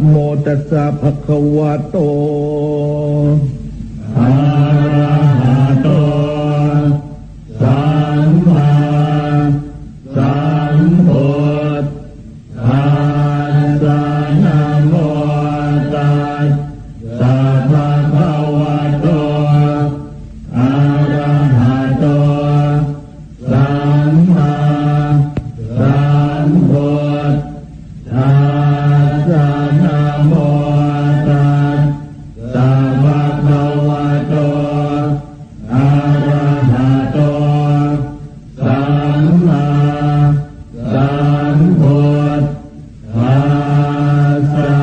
โมตัสสะภะคะวะโตอะระหะโตสัมมาสัมพุทธัสสะนะโมตัสสะภะคะวะโตอะระหะโตสัมมาสัมพุทธัสสะนะโมตัสสะภะคะวะโตอะระหะโตสัมมาสัมพุทธัสสะ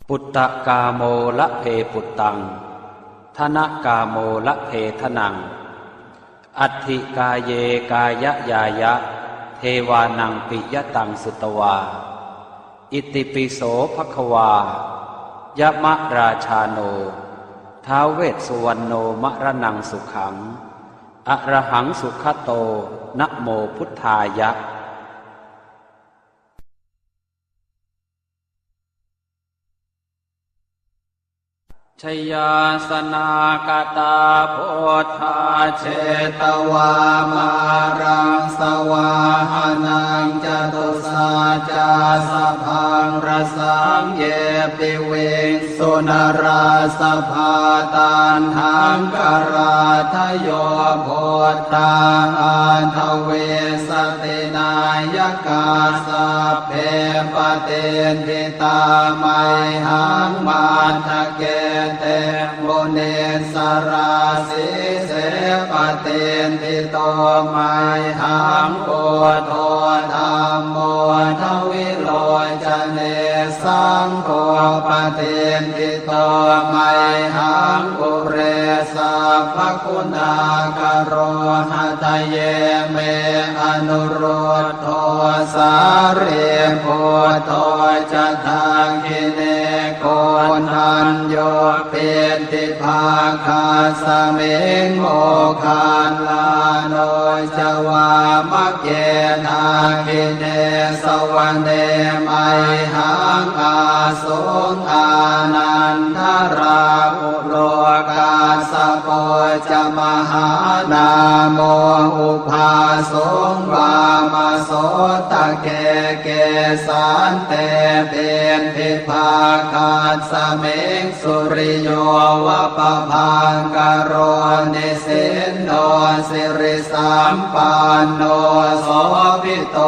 ปุตตะกาโมละเพปุตตังธนกาโมละเพทนังอัตถิกาเยกายะยายะเทวานังปิยตังสุตวาอิติปิโสภควายะมะราชาโนท้าวเวสสุวรรณโนมะระนังสุขังอะระหังสุขโตนะโมพุทธายะชยาสนากตาโพธาเชตวามารังสวาหานังจตุสาจาสพังรสังเยปิเวสุนราสภาตันหังกราทโยโพธาอันทเวสตินายกาสัพเพปเตนทิตาไมหังมาทะเกเตโมเนสราสิเสปเตนทิโตไมหังโพโธธัมโมทวิโลจเนสังโฆปเตนทิโตไมหังปุเรสัพพคุณากโรหะทะเยเมอนุโรธโทสาเรโพโทจะทังคิเนโกนันโยเปติภาคาสเมงโมคานลาโนจวามะเกนาคิเนสวรรเนไมหังอาสุงอานันทราอุโลกาสโปจะมหานาโมอุภาสงวามโสตะเกเกสันเตเป็นทิภาคาสเมงสุริโยวะปะพังกโรนิสินโนสิริสัมปันโนโสภิโต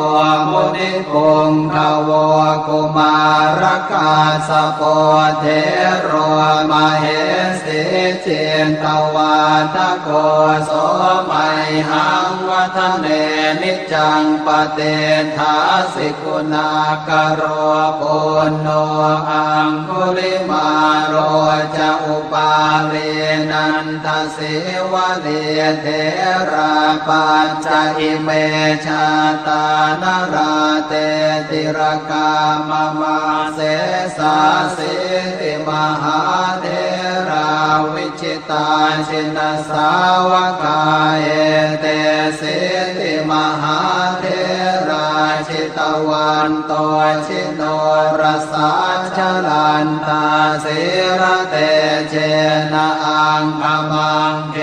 มุนิพงขโวกุมารกาสโปเทโรมเหสีเจนตวาทโกโสมัยหังวัฒเนนิจังปเตทาสิกุณากโรปุณโนอังคุลิมาโรจะอุปาเลนันทสิวะเลเทราปัญจอิเมชาตานราเตติรกามมาเสสาสิติมหาเทราวิชิตาชินสาวกาเอเตสิติมหาเทราชิตวันโตชิโนรสาชลันตาสิระเตเจนะอังคมังเก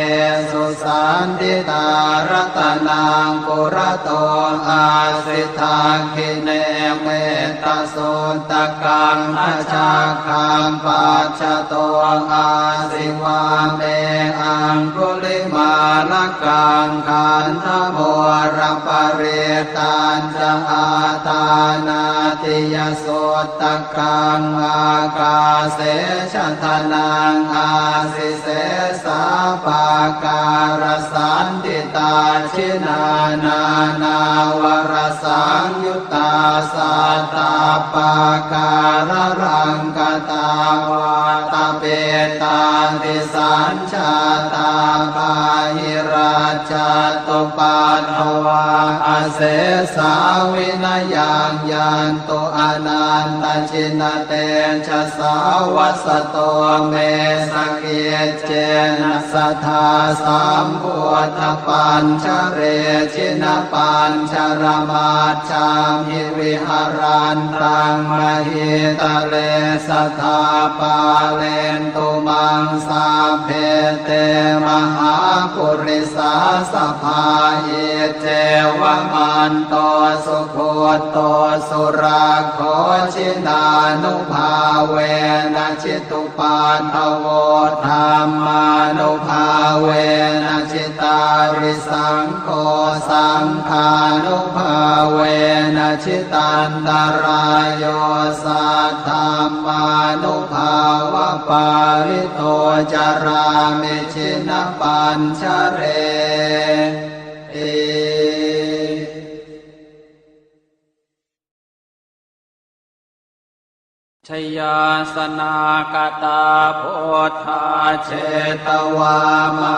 สุสันติตารัตนังปุระโตอาสิทาคิเนเมตสุตกังอาชาคังปัจจโตอาสิวาเมอังคุลิมาลกังขันธโมรปเรตันจะอาตานาติยสุตกังอากาเสชทนังอาสิเสสาปาการสันติตาชินานานาวรสังยุตตาสัตตาปาการรังกตาวาตาเปตาติสัญชาตาปาหิราชตุปัฏฐวาอาเสสาวินยังยันตุอนันตชินเตชะสาวัสโตเมสเกเจนะส สัทธาสามพุทธปัญชเรชินปัญชรมาชามิวิหารันตังมหิตะเลสัทธาปาเลนตุมังสาเพเตมหาปุริสาสภาอิเจวมันโตสุโคโตสุราโคชินานุภาเวนะชิตุปาทโวธรรมานุภาเวนะชิตาริสังโฆสังฆานุภาเวนะชิตันตรายโยสัทธามานุภาวะปาริโตจารามิชินปัญชเรชยาสนากตาโพธาเชตวามา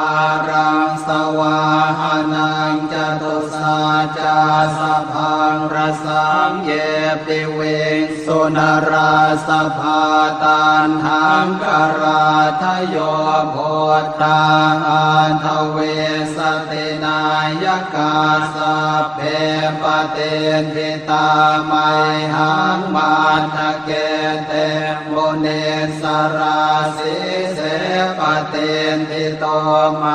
รังสวาหานังจตุสาจาสพังรสังเยปิเวสุนราสภาตันหังกราทโยโพธาอันทเวสตินายกาสัพเพปเตนทิตาไมหังมาทะเกเตโมเนสราสิเสปเตนทิโตไม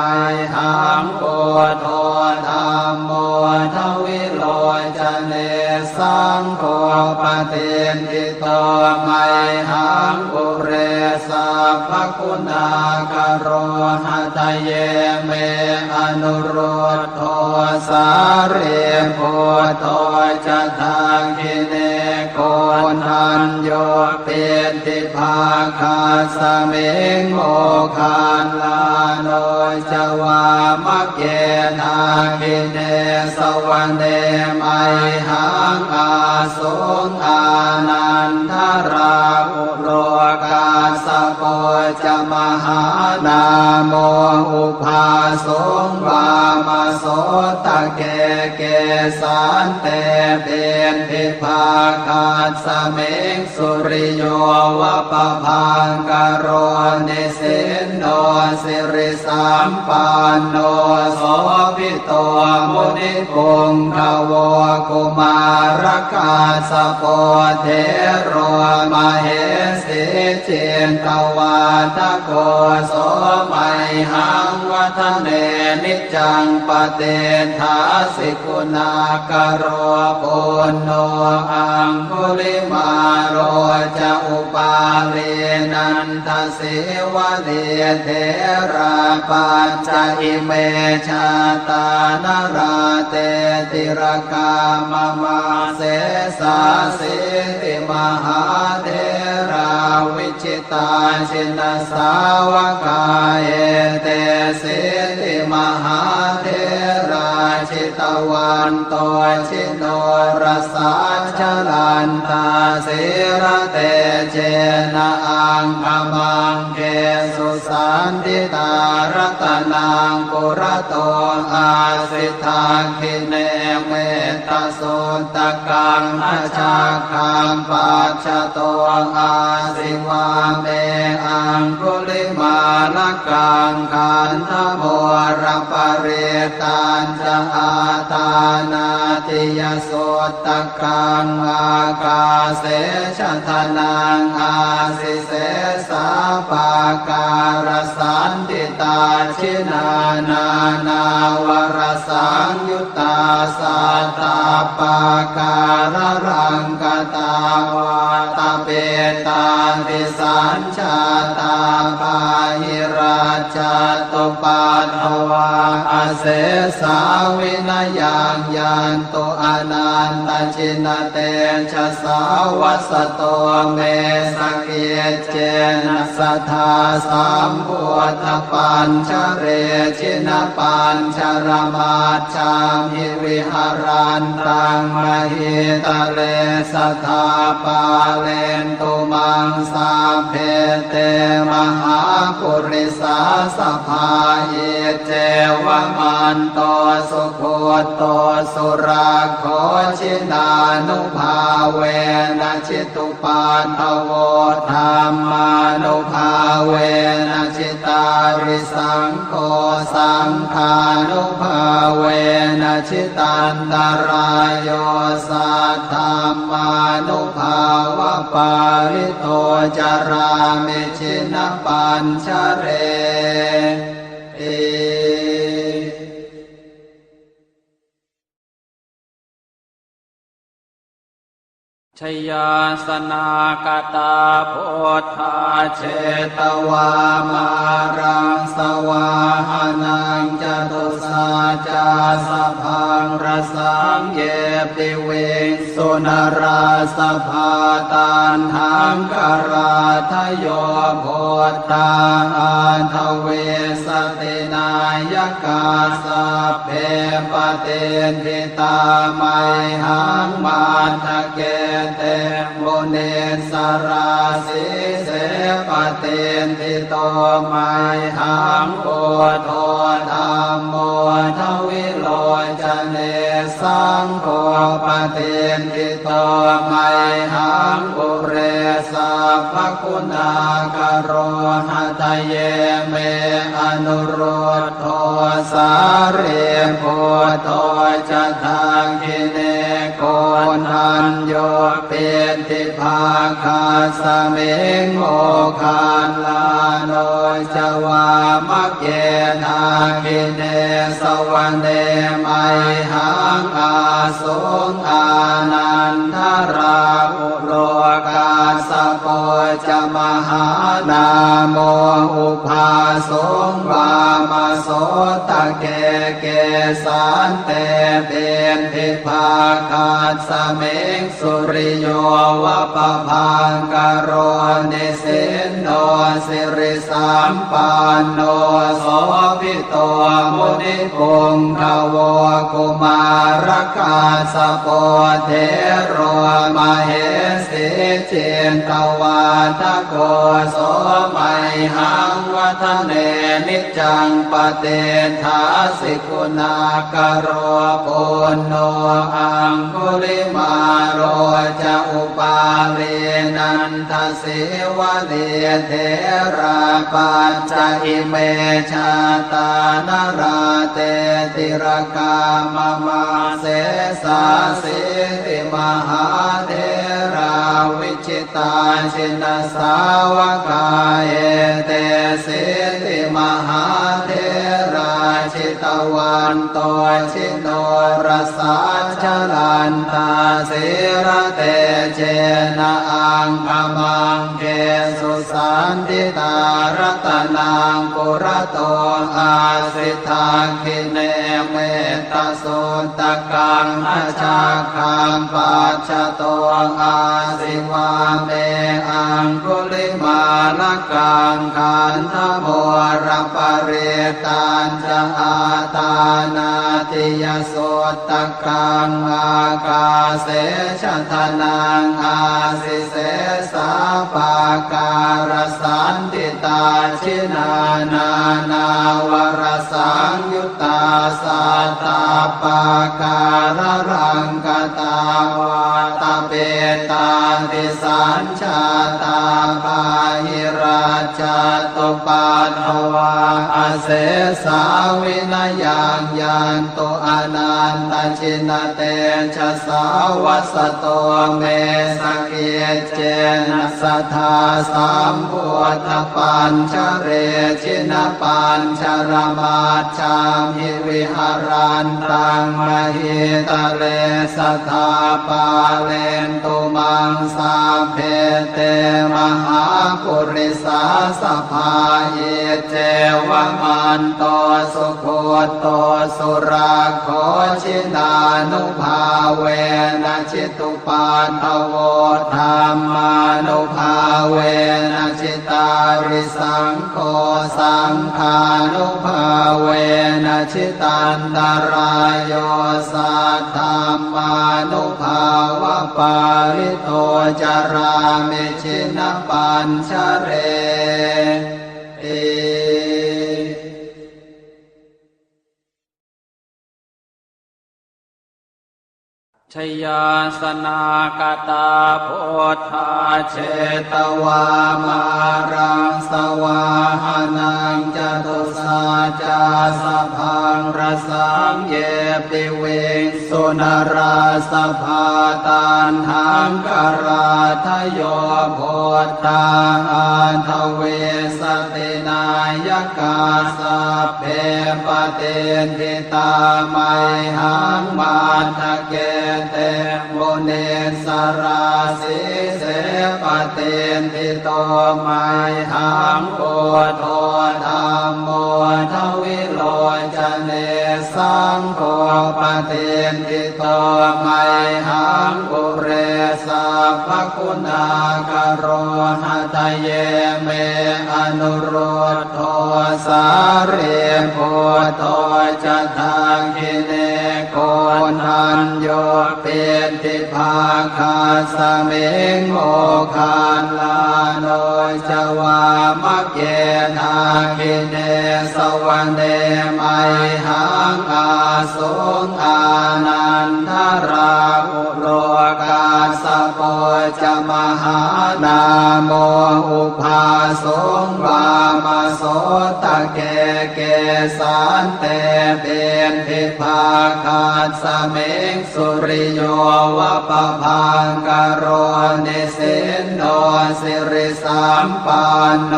หังโพโทธรรมโมทวิโลจเนสังโฆปเตนทิโตไมหังปุเรสัพพคุณากโรหะทะเยเมอนุโรธโทสาเรโพโทจะทังคิเนโกนัญโยเปติภาคาสเมงโมคานลาโนจวามะเกนาคิเนสวรรเนไมหังอาสงอานันทราอุโลกาสโปจะมหานาโมอุภาสงวามโสตะเกเกสันเตเบนทิภาคาสเมงสุริโยวะปะพังกโรนิสินโนสิริสัมปันโนโสภิโตมุนิปุงขโวกุมารกาสโปเทโรมเหสิเจนตวาทโกโสไมหังวัฒเนนิจังปเตทาสิกุณากโรปุณโนอังคุลิมาโรจะอุปาเลนันทสิวะเดเทราปัญจอิเมชาตานราเตติรกามมาเสสาสิติมหาเทราวิจิตาชินสาวกาเอเตสิติมหาเทราชิตวันโตชิโนรสาชลันตาสิระเตเจนะอังคมังเกสุสันติตารัตนังปุระโตอาสิทาคิเนเมตโสตกังอาชาคังปัจจโตอาสิวาเมอังคุลิมาลกังขันธโมรปเรตันจะอาตานาติยโสตกังอากาเสชะทนังอาสิเสสาปาการสันติตาชินานา นาวรสังยุตตาสัตตาปาการรังกตาวาตาเปตาติสัญชาตาปาหิราชตุปัฏฐวาอาเสสาวินายังยันตุอนันตชินเตชะสาวัสโตเมสเกเจนะสัทธาสัมพุทธปัญชเรชินปัญชรมาชามิวิหารันตังมหิตะเลสัทธาปาเลนตุมังสาเพเตมหาปุริสาสภาเยเจว วมันโตสุโคโตสุราโคชินานุภาเวนะชิตุปาทโวธรรมานุภาเวนะชิตาริสังโฆสังฆานุภาเวนะชิตันตรายโยสัทธามานุภาวะปาริโตจารามิชินปัญชเรชยาสนากตาโพธาเชตวามารังสวาหานังจตุสาจาสพังรสังเยปิเวสุนราสภาตันหังกราทโยโพธาอันทเวสตินายกาสัพเพปเตทิตาไมหังมาทะเกเตโมเนสราสิเสปเตนทิโตไมหังโอโทธัมโมทวิโลจเนสังโฆปเตนทิโตไมหังปุเรสัพพคุณากโรหะทะเยเมอนุโรธโทสาเรโพโทจะทังคิเนโกนันโยเปติภาคาสเมงโมคานลาโนจวามะเกนาคิเนสวรรเนไมหังอาสงอานันทราอุโลกาสโปจะมหานาโมอุภาสงวามาโสตะเกเกสันเตเป็นทิภาคาสเมงสุริโยวะปะพังกโรนิสินโนสิริสัมปันโนโสภิโตมุนิปุงขโวกุมารกาสโปเทโรมเหสิเจนตวาทโกโสมัยหังวัฒเนนิจังปเตทาสิกุณากโรปุณโนอังคุลิมาโรจะอุปาเรนันทสิวะเดเทราปัญจอิเมชาตานราเตติรกามมาเสสาสิติมหาเทราวิชิตาชินสาวกาเอเตสิติมหาเทราชิตวันโตชิโนรสาชลันตาสิระเตเจนะอังคมังเกสุสันติตารัตนังปุระโตอาสิทาคิเนเมตสุตกังอาชาคังปัจจโตอาสิวาเมอังคุลิมาลกังขันธโมรปเรตัญจะอาตานาติยโสตกังอากาเสชทนังอาสิเสสาปาการสันติตาชินานานาวรสังยุตตาสัตตาปาการรังกตาวาตาเปตาติสัญชาตาปาหิราชตุปัฏฐวาอาเสสาวินยังยันตุอนันตชินเตชะสาวัสโตเมสเกเจนะสัทธาสัมพุทธปัญชเรชินปัญชรมาชามหิวิหารันตังมหิตะเลสัทธาปาเลนตุมังสาเพเตมหาปุริสาสภาเยเจวมันโตสุโคโตสุราโคชินานุภาเวนะชิตุปาทโวธรรมานุภาเวนะชิตาริสังโฆสังฆานุภาเวนะชิตันตรายโยสัทธามานุภาวะปาริโตจารามิชินปัญชเร ชยาสนากตาพุทธาเชตวามารังสวาหานังจตุสาจาสพังรสังเยปิเวงสุนราสภาตันหังกราทโยโพธาอันทเวสตินายกาสัพเพปเตนทิตาไมหังมาทะเกเตโมเนสราสิเสปเตนทิโตไมหังโอโทธัมโมทวิโลจเนสังโฆปเตนทิโตไมหังปุเรสัพพคุณากโรหะทะเยเมอนุโรธโทสาเรโพโตจะทาคิเนโกนันโยเป็นทิภาคาสเมงโมคานลาโนจวามะเกนาคิเนสวรรเนไมหังอาสุงอานันทราอุโลกาสโปจมหานาโมอุภาสงวามโสตะเกเกสันเตเป็นทิภาคาสเมงสุริโยวะปะพังกโรนิสินโนสิริสัมปันโน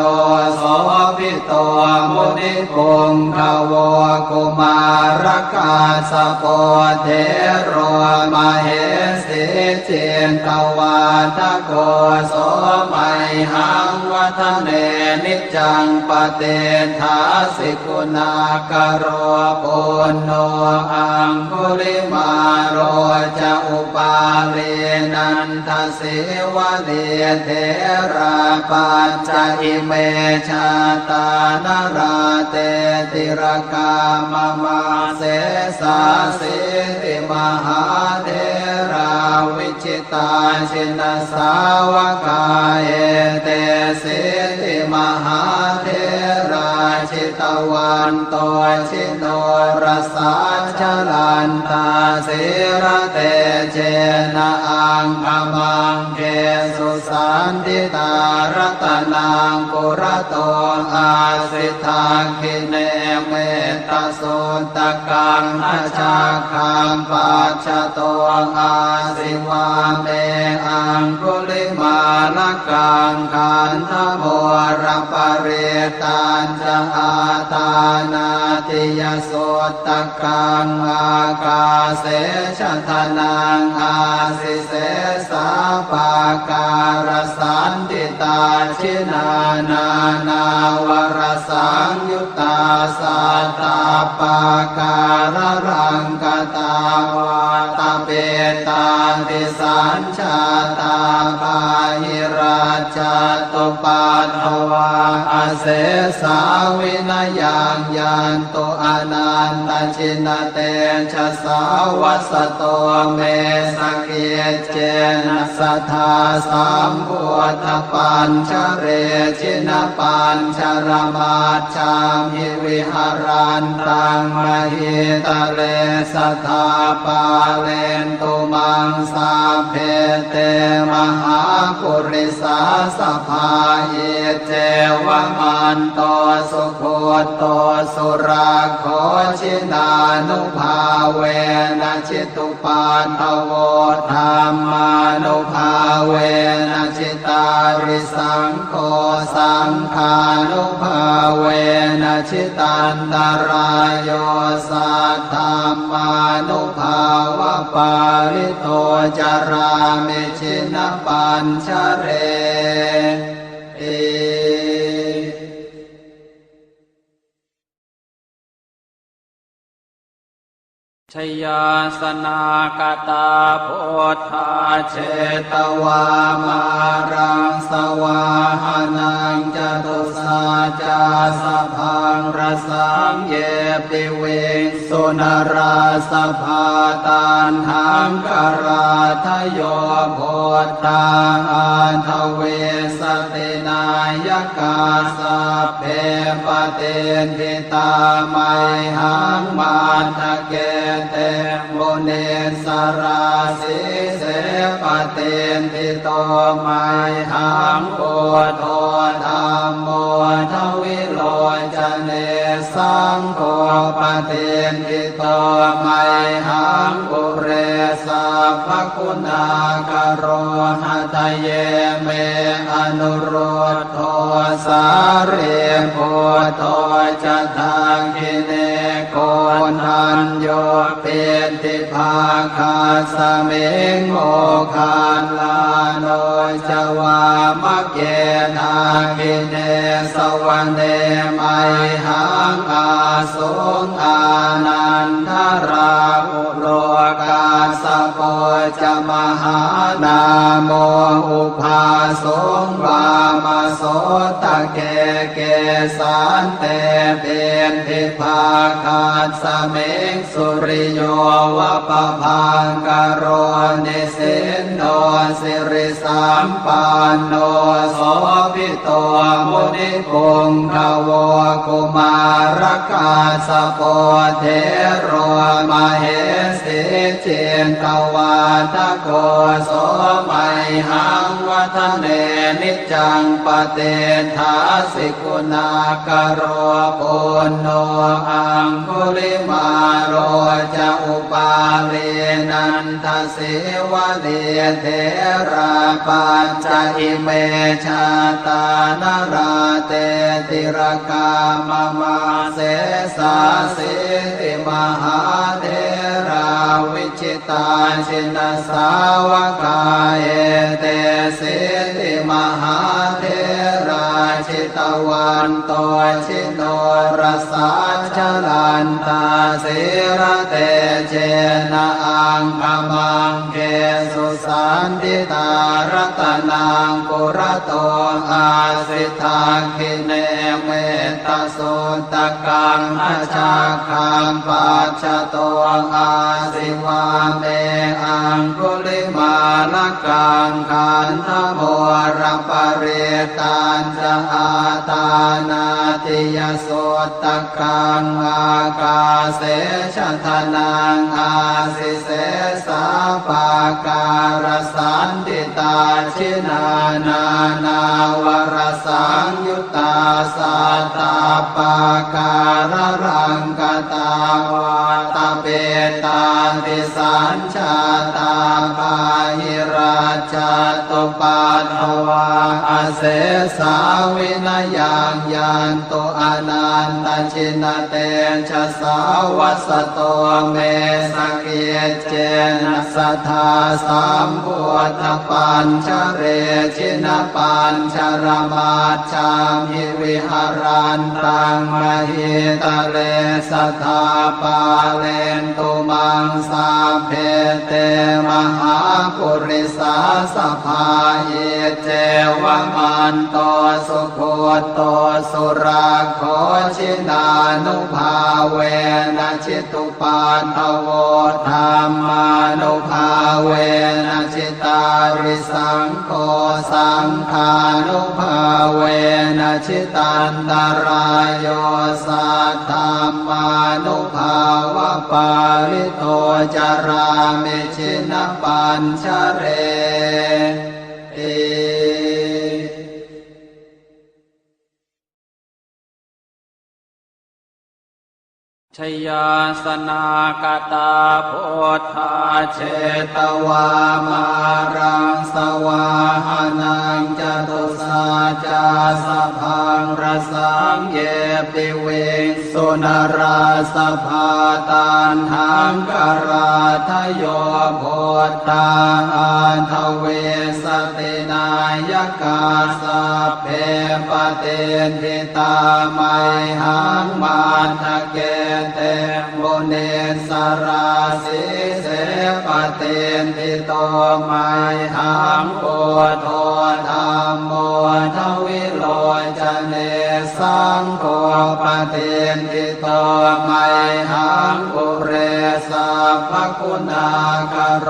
โสภิโตมุนิปุงขโวกุมารกาสโปเทโรมเหสิเจนตวาทโกโสมัยหังวัฒเนนิจังปเตทาสิกุณากโรปุณโนอังคุลิมาโรจะอุปาเลนันทสิวะเดเทราปัญจอิเมชาตานราเตติรกามมาเสสาสิติมหาเทราวิชิตาชินสาวกาเอเตสิติมหาเทราชิตวันโตชิโนรสาชลันตาสิระเตเจนะอังคมังเกสุสันติตารัตนังปุระโตอาสิทาคิเนเมตสุตตะกังอาชาคังปัจจโตอาสิวาเมอังคุลิมาลกังขันธโมรปเรตัญจะอาตานาติยโสตะกังอากาเสชะทนังอาสิเสสาปาการสันติตาชินานานาวรสังยุตตาสัตตาปาการรังกตาวาตเปตาติสัญชาตาปาหิราชตุปัฏฐวาอาเสสาวินยังยันตุอนันตชินเตชะสาวัสโตเมสเกเจนะสัทธาสัมพุทธปัญชเรชินปัญชรมาชามหิวิหารันตังมหิตะเลสัทธาปาเลนตุมังสาเพเตมหาปุริสาสภาเยเจวมันโตสุโคโตสุราโคชินานุภาเวนะชิตุปันทโวธรรมานุภาเวนะชิตาริสังโฆสังฆานุภาเวนะชิตันตรายโยสัทธัมมานุภาวะปาริโตจารามิชินปัญชเรเอชยาสนากตาพุทธาเชตวามารังสวาหานังจตุสาจาสพังรสังเยปิเวงสุนราสภาตันหังกราทโยโพธาอันทเวสตินายกาสัพเพปเตนทิตาไมหังมาทะเก เตมุนิสราสีเสปเตนทิโตไมหังปุถโธธัมโมทวิโลจเนสังโฆปเตนทิโตไมหังปุเรสัพพคุณากโรหะทะเยเมอนุโรธโทสาเรโพโทจะทังคิเนโกนันโยเปติภาคาสเมงโมคานลาโนจวามะเกนาคิเนสวรรเนไมหังอาสุงอานันทราอุโลกาสโปจะมหานาโมอุภาสงวามโสตะเกเกสันเตเป็นทิภาคาสเมงสุริโยวะปะพังกโรนิสินโนสิริสัมปันโนโสภิโตมุนิปุงขโวกุมารกาสโปเทโรมเหสิเจนตวาทโกโสมัยหังวัฒเนนิจังปเตทาสิกุณากโรปุณโนอังคุลิมาโรจะอุปาเลนันทสิวะเลเทราปัญจอิเมชาตานราเตติรกามมาเสสาสิติมหาเทราวิชิตาชินสาวกาเอเตสิติมหาเทราชิตวันโตชิโนรสาชลันตาสิระเตเจนะอังคมังเกสุสันติตารัตนังปุระโตอาสิทาคิเนเมตตาสุตกังอาชาคังปัจจโตอาสิวาเมอังคุลิมาลกังขันธโมรปเรตันจะอาตานาติยสุตกังอากาเสชทนังอาสิเสสาปาการสันติตาชินานานาวรสังยุตตาสัตตาปาการรังกตาวาตาเปตาติสัญชาตาปาหิราชตุปัฏฐวาอาเสสาวินยังยันโตอนันตชินเตชะสาวัสโตเมสเกเจนะสัทธาสัมพุทธปัญชเรชินปัญชรมาชามิวิหารันตังมหิตะเลสัทธาปาเลนตุมังสาเพเตมหาปุริสาสภาเยเจวมันโตสุโคโตสุราโคชินานุภาเวนะชิตุปันทโวธรรมานุภาเวนะชิตาริสังโฆสังฆานุภาเวนะชิตันตรายโยสัทธัมมานุภาวะปาลิโตจารามิชินปัญชเรติ ชยาสนากตาพุทธาเชตวามารังสวาหานังจตุสาจาสพังรสังเยปิเวสุนราสภาตันหังกราทโยโพธาอันทเวสตินายกาสัพเพปเตนทิตาไมหังมันทเกเตโมเนสราสิเสปเตนทิโตไมหังโอโทธรรมโมทวิโลจเนสังโฆปเตนทิโตไมหังอุเรสัพพคุณากโร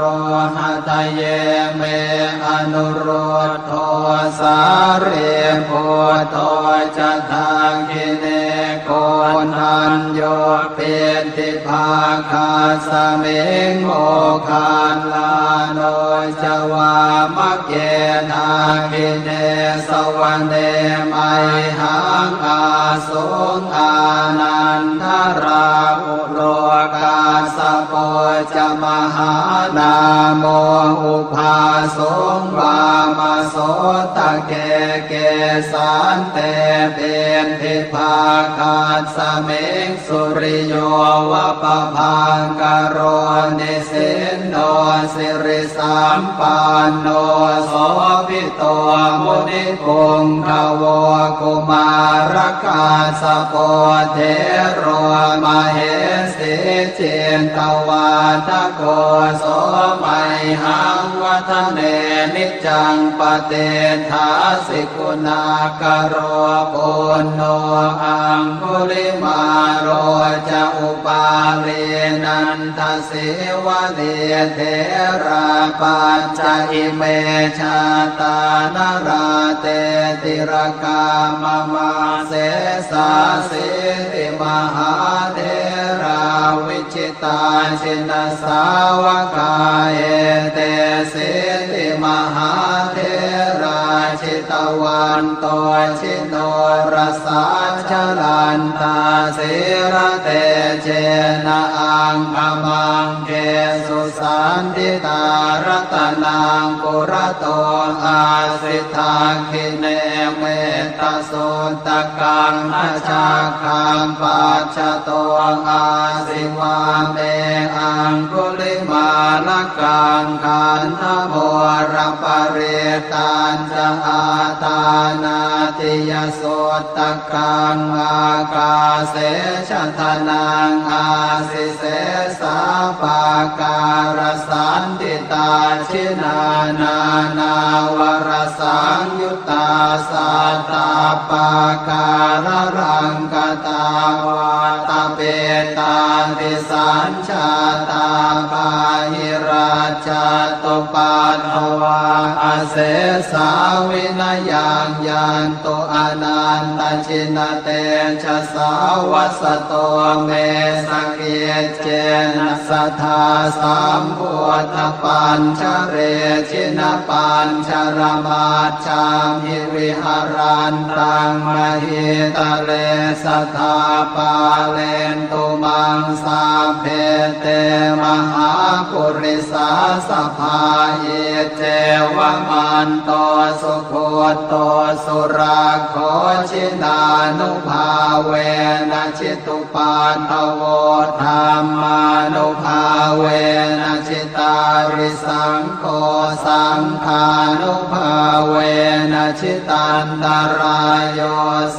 หะทะเยเมอนุโรธโทสาเรโพโทจะทางกิเนโกนัน ญโยปิติภาคาสเมงโมคานลาโนจวามะเกนาคิเนสวรรเนมัยหังอาสุงอานันทราอุโลกาสโปจมหานาโมอุภาสุงวามโสตะเกเกสันเตเป็นทิภาคาสเมงสุริโยวะปะพังกโรนิสินโนสิริสัมปันโนโสภิโตมุนิคุงขโวกุมารกาสโปเทโรมเหสีเจนตวาทโกโสมัยหังวัฒเนนิจังปเตถาสิกุณากโรปุณโนอังคุลิมาโรจะอุปาเรนันทสิวะเดเทราปัญจอิเมชาตานราเตติรกามมาเสสาสิติมหาเทราวิชิตาชินสาวกาเอเตสิติมหาเทราชิตวันโตชิโนรสาชลันตาสิระเตเจนะอังคมังเกสุสันติตารัตนังปุระโตอาสิทาคิเนเมตโสตกังอาชาคังปัจจโตอาสิวาเมอังคุลิมาลกังขันธโมรปเรตันจะอาตานาติยโสตกังอากาเสชะทนังอาสิเสสาปาการสันติตาชินานานาวรสังยุตตาสัตตาปาการรังกตาวาตเปตาติสัญชาตาปาหิราชตุปันภวาอาเสสาวินยังยันตุอนันตชินเตชะสาวัสโตเมสเกเจนะสัทธาสัมพุทธปัญชเรชินปัญชรมาชามิวิหารันตังมหิตะเลสัทธาปาเลนตุมังสาเพเตมหาปุริสาสภาเยเจวมันโตสุโคโตสุราโคชินานุภาเวนะชิตุปาทโวธรรมานุภาเวนะชิตาริสังโฆสังฆานุภาเวนะชิตันตรายโย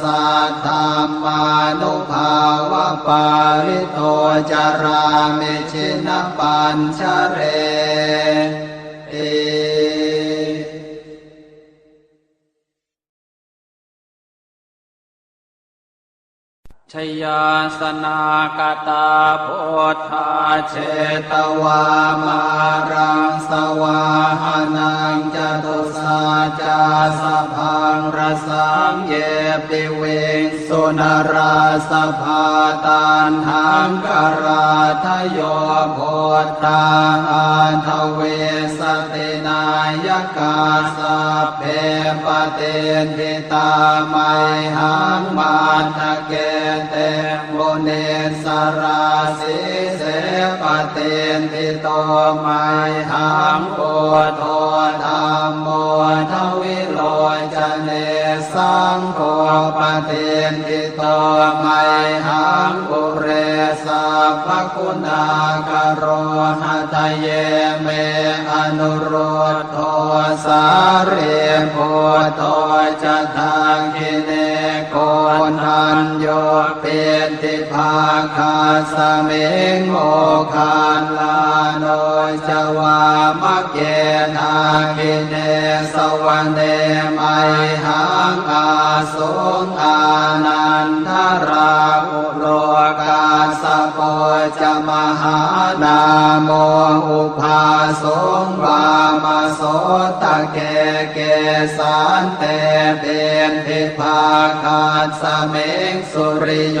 สัทธามานุภาวะปาริโตจารามิชินปัญชเรเอชยาสนากตาโพธาเชตวามารังสวาหานังจตุสาจาสพังรสังเยปิเวสุนราสภาตันหังกราทโยโพธาอันทเวสตินายกาสัพเพปเตนทิตาไมหังมาทะเกเตโมเนสราสิเสปเตนทิโตไมหังโพโทธัมโมทวิโลจเนสังโฆปเตนทิโตไมหังปุเรสัพพคุณากโรหะทะเยเมอนุโรธโทสาเรโพโทจะทาคิเนโกนัญโยเป็นทิภาคาสเมงโมคานลาโนจวามะเกนาคิเนสวรรเนมัยหังอาสุงอานันทราอุโลกาสโปจมห หานาโมอุปาสงวามาโสตะเกเกสันเตเป็นทิภาคาสเมงสุริโย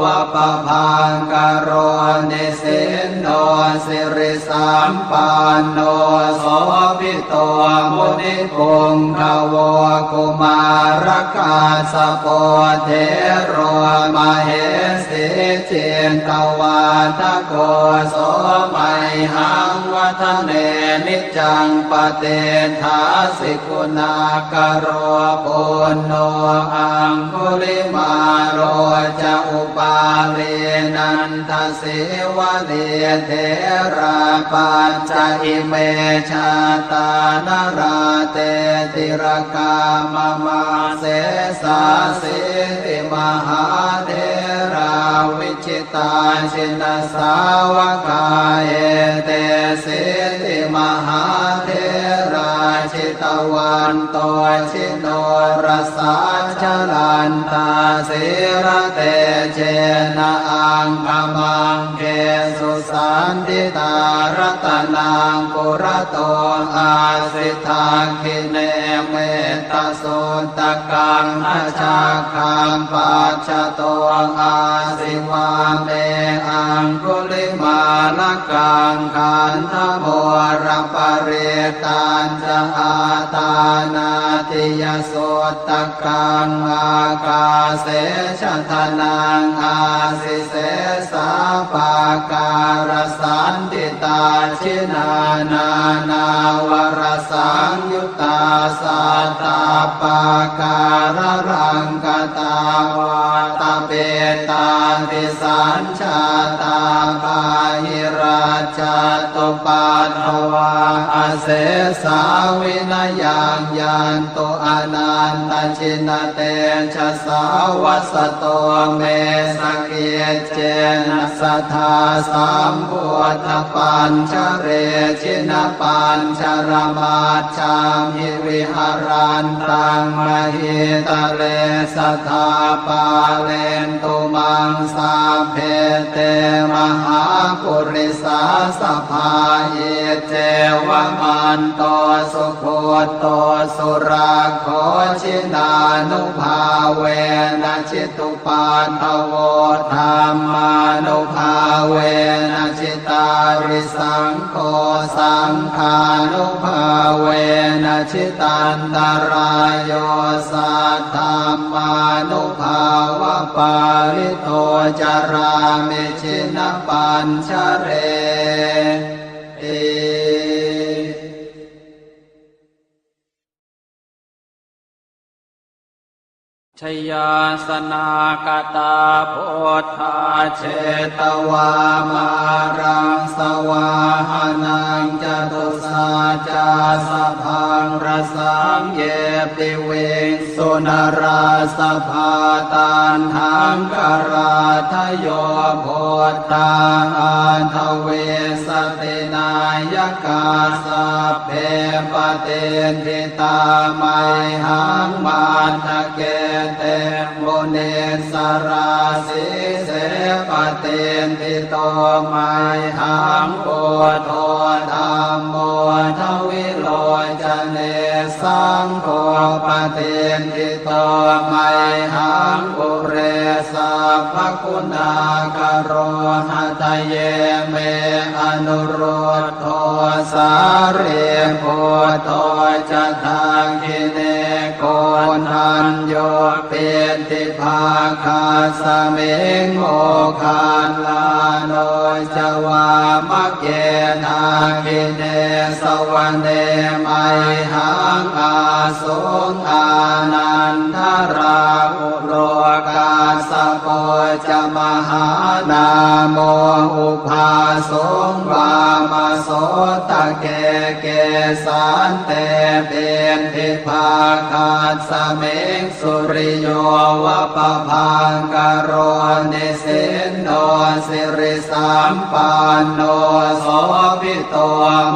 วะปะพังกโรนิสินโนสิริสัมปันโนโสภิโตมุนิปุงขโวกุมารกาสโปเทโรมเหสีเจนตวาทโกโสมัยหังวัฒเนนิจังปเตทาสิกุณากโรปุณโนอังคุลิมาโรจะอุปาลีนันทสิวะเดเทราปัญจอิเมชาตานราเตติรกามมาเสสาสิติมหาเทราวิชิตาชินสาวกาเอเตสิติมหาเทราชิตวันโตชิโนรสาชลันตาสิระเตเจนะอังคมังเกสุสันติตารัตนังปุระโตอาสิทาคิเนเมตสุตกังอาชาคังปัจจโตอาสิวาเมอังคุลิมาลกังขันธโมรปริตันจะอาตานาติยโสตกังอากาเสชทนังอาสิเสสาปาการสันติตาชินานานาวรสังยุตตาสัตตาปาการรังกตาวาตาเปตาติสัญชาตาปาหิราชตุปัฏฐวาอเสสาวินยังยันโตอนันตชินเตชะสาวัสโตเมสเกเจนะสัทธาสัมพุทธปัญชเรชินปัญชรมาชามหิวิหารันตังมหิตะเลสัทธาปาเลนตุมังสาเพเตมหาปุริสาสภาเยเจวมันโตสุโคโตสุราโคชินานุภาเวนะจิตุปัฏฐโวธรรมานุภาเวนะจิตาริสังโฆสังฆานุภาเวนะจิตันตรายโยสัทธามานุภาวะปาริโตจารามิชินปัญชเรเอชยาสนากตาโพธาเชตวามารังสวาหานังจตุสาจาสพังรสังเยปิเวสุนราสภาตันหังกราทโยโพธาอันทเวสตินายกาสัพเพปเตนทิตาไมหังมาทะเกเตโมเนสราสิเสปเตนทิโตไมหังโพโธธัมโมทวิโลจเนสังโฆปเตนทิโตไมหังปุเรสัพพคุณากโรหะทะเยเมอนุโรธโทสาเรโพโทจะทังคิเนโกนันโยเป็นทิภาคาสเมงโมคานลาโนจวามะเกนาคิเนสวรรเนมัยหังอาสงอานันทราอุโรกาสโปจมหานาโมอุภาสงวามาโสตะเกเกสันเตเป็นทิภาคาสเมงสุริโยวะปะพังกโรนิสินโนสิริสัมปันโนโสภิโต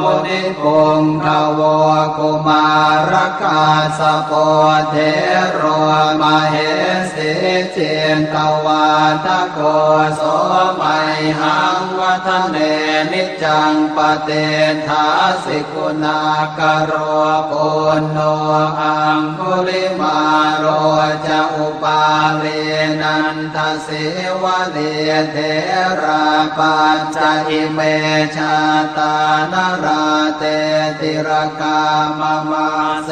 มุนิปุงขโวกุมารกาสโปเทโรมเหสีเจน นตวาทโกโสไมหังวัฒเนนิจังปเตทาสิกุณากโรปุณโนอังคุลิมาโรจะอุปาเลนันทสิวะเลเทราปัญจอิเมชาตานราเตติรกามมาเส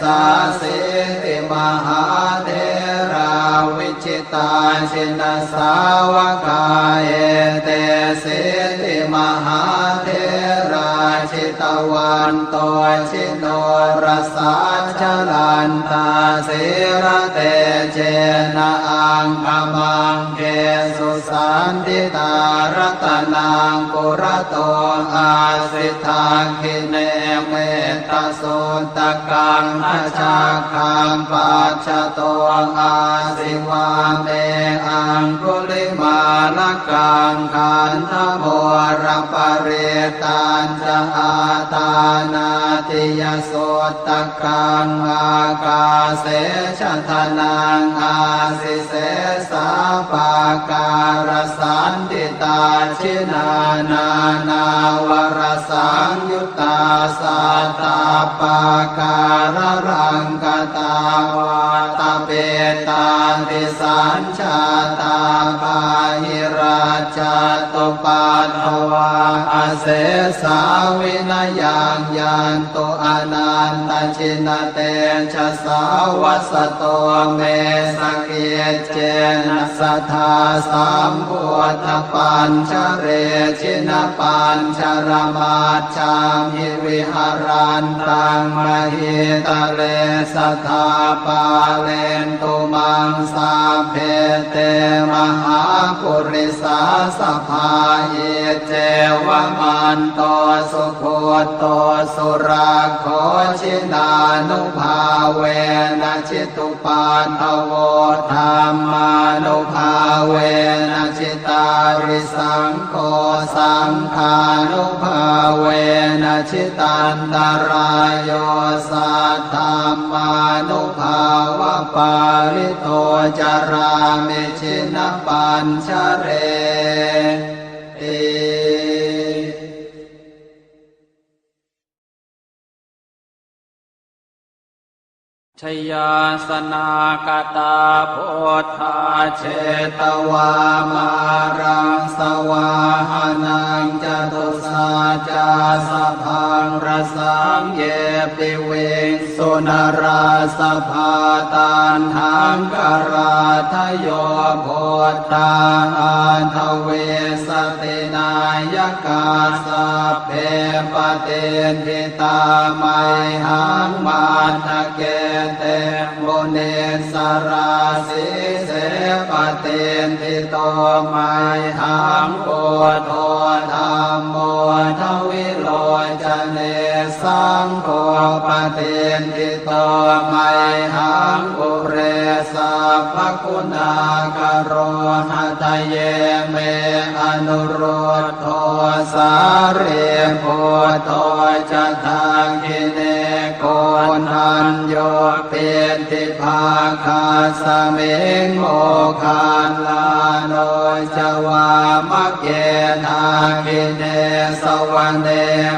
สาสิติมหาเทราวิชิตาชินสาวกาเอเตสิติมหาเทราชิตวันโตชิโนรสาชลันตาสิระเตเจนะอังคมังเกสุสันติตารัตนังปุระโตอาสิทาคิเนเมตสุตกังอาชาคังปัจจโตอาสิวาเมอังคุลิมาลกังขันธโมรปเรตัญจะอาตานาติยโสตกังอากาเสชทนังอาสิเสสาปาการสันติตาชินานานาวรสังยุตตาสัตตาปาการรังกตาวาตาเปตาติสัญชาตาปาหิราชตุปัฏฐวาอาเสสาวินยังยันตุอนันตชินเตชะสาวัสโตเมสเกเจนะสัทธาสัมพุทธปัญชเรชินปัญชรมาชามหิวิหารันตังมหิตะเลสัทธาปาเลนตุมังสาเพเตมหาปุริสาสภาเยเจวมันโตสุโคโตสุราโคชินานุภาเวนะชิตุปันทโวธรรมานุภาเวนะชิตาริสังโฆสังฆานุภาเวนะชิตันตรายโยสัทธามานุภาวะปาลิโตจารามิชินปัญชเรติ ชยาสนากตาโพธาเชตวามารังสวาหานังจตุสาจาสพังรสังเยปิเวงสุนราสภาตันหังกราทโยโพธาอันทเวสตินายกาสัพเพปเตนทิตาไมหังมาทะเกเตโมเนสราสิเสปเตนทิโตไมหังโพโธธัมโมทวิโลจเนสังโฆปเตนทิโตไมหังอุเรสัพพคุณากโรหะทะเยเมอนุโรธโทสาเรโพโตจะทางกิเนโกนันโยเปติภาคาสเมงโมคานลาโนจวามะเกนาคิเนสวรรเน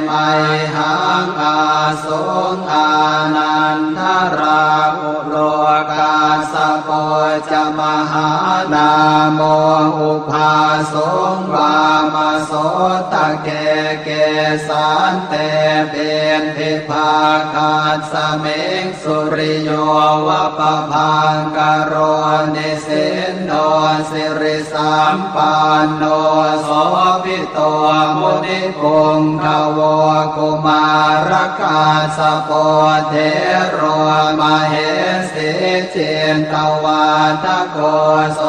มัยหังอาสุงอานันทราอุโลกาสโปจมหานาโมอุภาสุงวามโสตะเกเกสันเตเปนทิภาคาสเมงสุริโยวะปะพังกโรนิสินโนสิริสัมปันโนโสภิโตมุนิปุงขโวกุมารกาสโปเทโรมเหสิเจนตวาทโกโส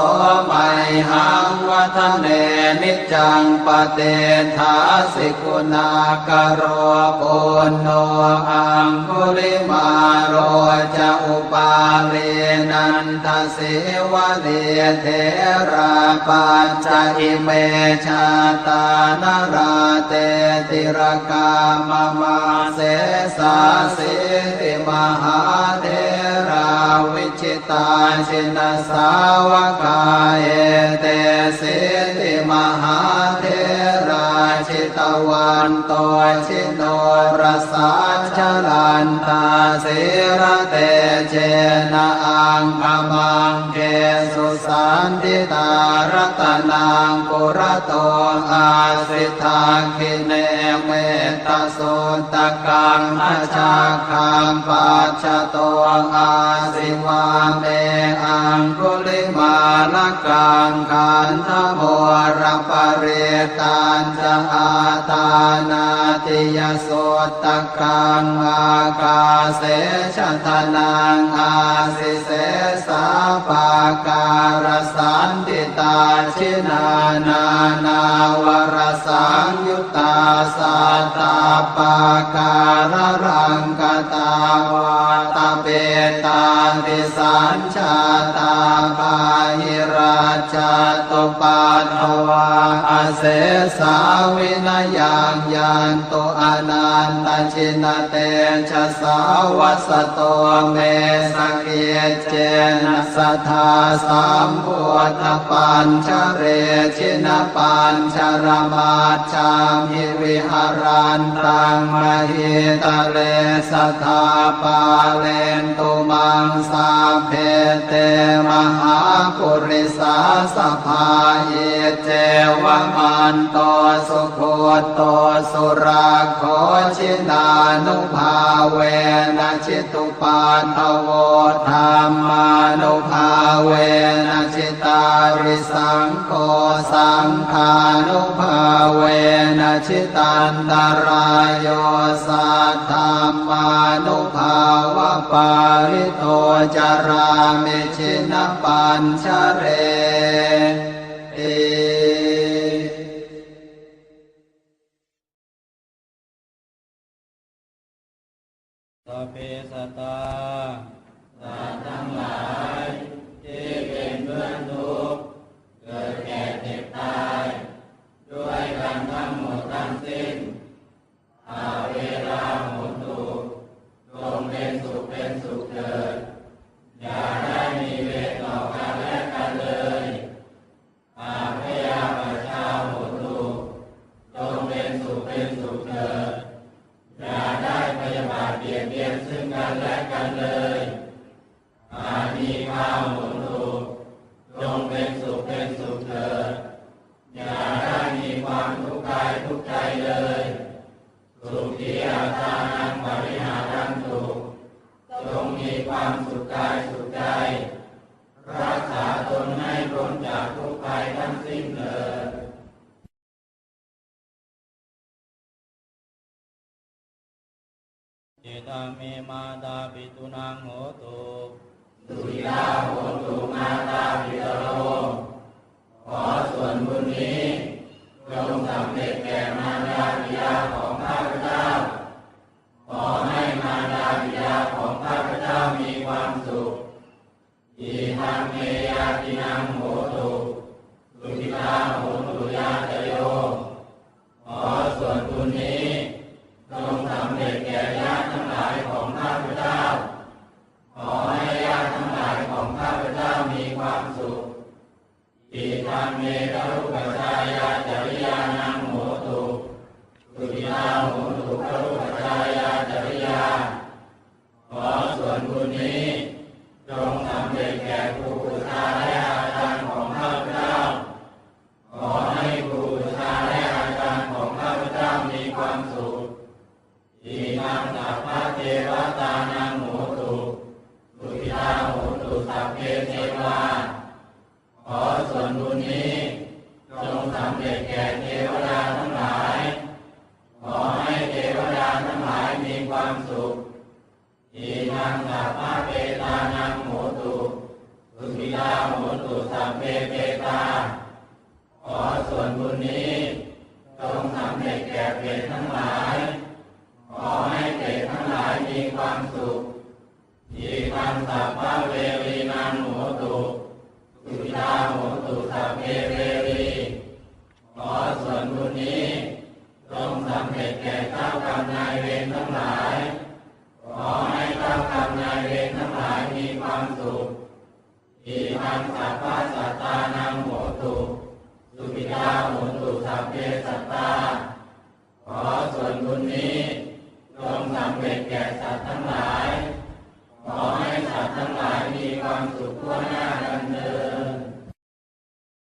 มัยหังวัฒเนนิจังปเตทาสิกุณากโรปุณโนอังคุลิมาโรจะอุปาเลนันทสิวะเลเทราปัญจอิเมชาตานราเตติรกามมาเสสาสิติมหาเทร ราวิจิตาชินสาวกาเอเตสิติมหาเทราชิตวันโตชิโนรสาชลันตาสิระเตเจนะอังคมังเกสุสันติตารัตนังปุระโตอาสิทาคิเนเมตตาสุตกังอาชาคังปัจจโตอาสิวาเมอังคุลิมาลกังขันธโมรปริตันจะอาตานาติยสุตกังอากาเสชะทนังอาสิเสสาปาการสันติตาชินานานาวรสังยุตตาสัตตาปาการรังกตาวาตเปตาติสัญชาตาปาหิราชตุปัฏฐวาอาเสสาวินยังยันตุอนันตชินเตชะสาวัสโตเมสเกเจนะสัทธาสัมพุทธปัญชเรชินปัญชรมาชามิวิหารันตังมหิตะเลสัทธาปาเลนตุมังสาเพเตมหาปุริสาสภาเยเจวมันโตสุโคโตสุราโคชินานุภาเวนะชิตุปันทโวธรรมานุภาเวนะชิตาริสังโฆสังฆานุภาเวนะชิตันตรายโยสัทธรรมานุภาวะปาริโตจารามิชินปัญชเรติ สัพเพสัตตาสัตว์ทั้งหลายที่เป็นเพื่อนทุกข์เกิดแก่เจ็บตายด้วยกันทั้งหมดทั้งสิ้นเวลาหมดทุกข์จงเป็นสุขเถิดอย่าได้มีเวรต่อกันและกันเลยพยาบาทชาหมดทุกข์จงเป็นสุขเถิดอย่าได้พยาบาทเบียดเบียนซึ่งกันและกันเลยมีความหมดทุกข์จงเป็นสุขเถิดอย่าได้มีความทุกข์กายทุกข์ใจเลยสุขีอาทานังปริหารันตุจงมีความสุขกายสุขใจรักษาตนให้พ้นจากทุกข์ภัยทั้งสิ้นเถิดเจตาเมมาตาปิตุนังโหตุสุริยาโหตุมาตาปิตโรขอส่วนบุญนี้จงสำเร็จแก่มารดาบิดาของข้าพเจ้าขอให้มารดาบิดาของข้าพเจ้ามีความสุขอิทังเมยาตินังโหตุสุขิตาโหตุยาตโยขอส่วนบุญนี้จงสำเร็จแก่ญาติทั้งหลายของข้าพเจ้าขอให้ญาติทั้งหลายของข้าพเจ้ามีความสุขอิทังเมกรุปชายาจริยานังโหตุสุขิตาโหตุกรุปชายาจริยาขอส่วนบุญนี้จงสำเร็จแก่ครูบูชาและอาจารย์ของข้าพเจ้าขอให้ครูบูชาและอาจารย์ของข้าพเจ้ามีความสุขอิมังสัพพะเทวตานังโหตุสุขิตาโหตุสัพเพเทวาขอส่วนบุญนี้จงสำเร็จแก่เทวดาทั้งหลายขอให้เทวดาทั้งหลายมีความสุขอิมังสัพพะเปตานังโหตุสุขิตาโหตุสัพเพเปตาขอส่วนบุญนี้จงสำเร็จแก่เปรตทั้งหลายขอให้เปรตทั้งหลายมีความสุขอิมังสัพพะเวรีนังโหตุสุขิตาโหตุสัพเพเวรีขอส่วนบุญนี้จงสำเร็จแก่เจ้ากรรมนายเวรทั้งหลายขอให้เจ้ากรรมนายเวรทั้งหลายมี งสัพพะสัตตานังโหตุสุขิตาโหตุสัพเพสัตตา